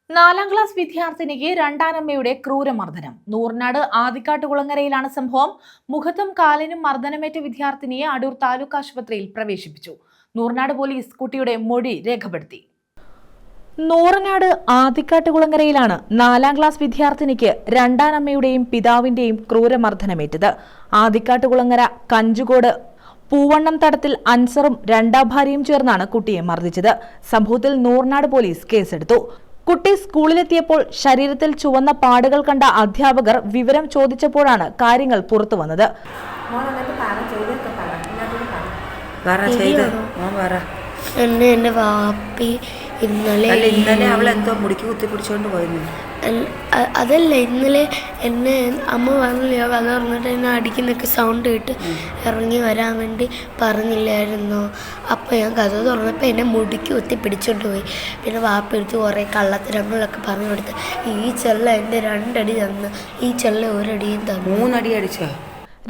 4ാം class വിദ്യാർത്ഥിനിക്ക് രണ്ടാനമ്മയുടെ ക്രൂരമർദ്ദനം. Noornad ആദിക്കാട്ടുകുളങ്ങരയിലാണ് സംഭവം. മുഖത്തും കാലിനും മർദ്ദനമേറ്റ വിദ്യാർത്ഥിനിയെ അടൂർ താലൂക്ക് ആശുപത്രിയിൽ പ്രവേശിപ്പിച്ചു. നൂർനാട് പോലീസ് കുട്ടിയുടെ മൊഴി രേഖപ്പെടുത്തി. നൂറനാട് ആദിക്കാട്ടുകുളങ്ങരയിലാണ് 4ാം ക്ലാസ് വിദ്യാർത്ഥിനിക്ക് രണ്ടാനമ്മയുടെയും പിതാവിന്റെയും ക്രൂരമർദ്ദനമേറ്റത്. ആദിക്കാട്ടുകുളങ്ങര കഞ്ചുകോട് പൂവണ്ണം തടത്തിൽ അൻസറും രണ്ടാം ഭാര്യയും ചേർന്നാണ് കുട്ടിയെ മർദ്ദിച്ചത്. സംഭവത്തിൽ നൂർനാട് പോലീസ് കേസെടുത്തു. കുട്ടി സ്കൂളിലെത്തിയപ്പോൾ ശരീരത്തിൽ ചുവന്ന പാടുകൾ കണ്ട അധ്യാപകർ വിവരം ചോദിച്ചപ്പോഴാണ് കാര്യങ്ങൾ പുറത്തുവന്നത്. എന്റെ വാപ്പി ഇന്നലെ അവളെ എന്തോ മുടിക്ക് കുത്തി പിടിച്ചോണ്ട് പോയിരുന്നു. അതല്ല, ഇന്നലെ എന്നെ അമ്മ പറഞ്ഞില്ല, കഥ പറഞ്ഞിട്ട് എന്നെ അടിക്കുന്നൊക്കെ സൗണ്ട് കേട്ട് ഇറങ്ങി വരാൻ വേണ്ടി പറഞ്ഞില്ലായിരുന്നോ? അപ്പം ഞാൻ കഥ തുറന്നപ്പോൾ എന്നെ മുടിക്ക് കുത്തി പിടിച്ചോണ്ട് പോയി. പിന്നെ വാപ്പ എടുത്ത് കുറേ കള്ളത്തരങ്ങളൊക്കെ പറഞ്ഞു കൊടുത്ത് ഈ ചെള്ള എൻ്റെ 2 അടി തന്നു, ഈ ചെള്ള 1 അടിയും തന്നു. 3 അടി അടിച്ചോ?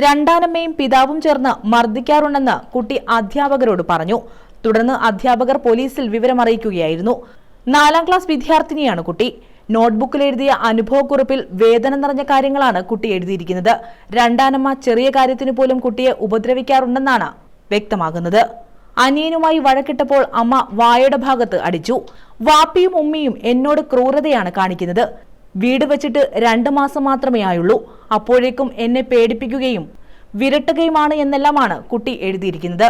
രണ്ടാനമ്മയും പിതാവും ചേർന്ന് മർദ്ദിക്കാറുണ്ടെന്ന് കുട്ടി അധ്യാപകരോട് പറഞ്ഞു. തുടർന്ന് അധ്യാപകർ പോലീസിൽ വിവരമറിയിക്കുകയായിരുന്നു. 4ാം ക്ലാസ് വിദ്യാർത്ഥിനിയാണ് കുട്ടി. നോട്ട്ബുക്കിൽ എഴുതിയ അനുഭവക്കുറിപ്പിൽ വേദന നിറഞ്ഞ കാര്യങ്ങളാണ് കുട്ടി എഴുതിയിരിക്കുന്നത്. രണ്ടാനമ്മ ചെറിയ കാര്യത്തിനു പോലും കുട്ടിയെ ഉപദ്രവിക്കാറുണ്ടെന്നാണ് വ്യക്തമാകുന്നത്. അനിയനുമായി വഴക്കിട്ടപ്പോൾ അമ്മ വായയുടെ ഭാഗത്ത് അടിച്ചു. വാപ്പിയും ഉമ്മിയും എന്നോട് ക്രൂരതയാണ് കാണിക്കുന്നത്. വീട് വെച്ചിട്ട് 2 മാസം മാത്രമേ ആയുള്ളൂ. അപ്പോഴേക്കും എന്നെ പേടിപ്പിക്കുകയും വിരട്ടുകയുമാണ് എന്നെല്ലാമാണ് കുട്ടി എഴുതിയിരിക്കുന്നത്.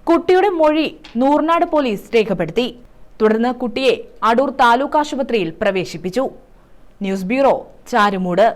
കുട്ടിയുടെ മൊഴി നൂർനാട് പോലീസ് രേഖപ്പെടുത്തി. തുടർന്ന് കുട്ടിയെ അടൂർ താലൂക്ക് ആശുപത്രിയിൽ പ്രവേശിപ്പിച്ചു. News bureau, Charummood.